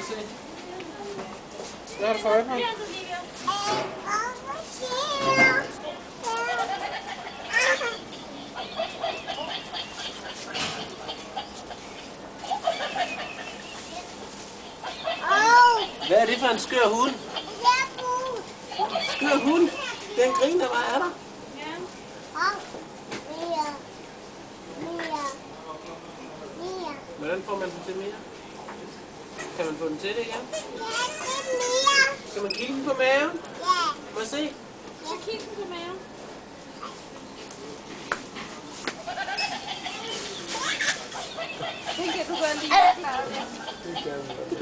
se. Hvad har du for øje på? Hvad er det for en skør hund? Skør hund? Den griner, hvad er der? Hvordan får man den til mere? Kan man få den til det igen? Skal man kigge den på maven? Ja. Må jeg se? Så kig den på maven. Den kan du godt lide. Det kan man.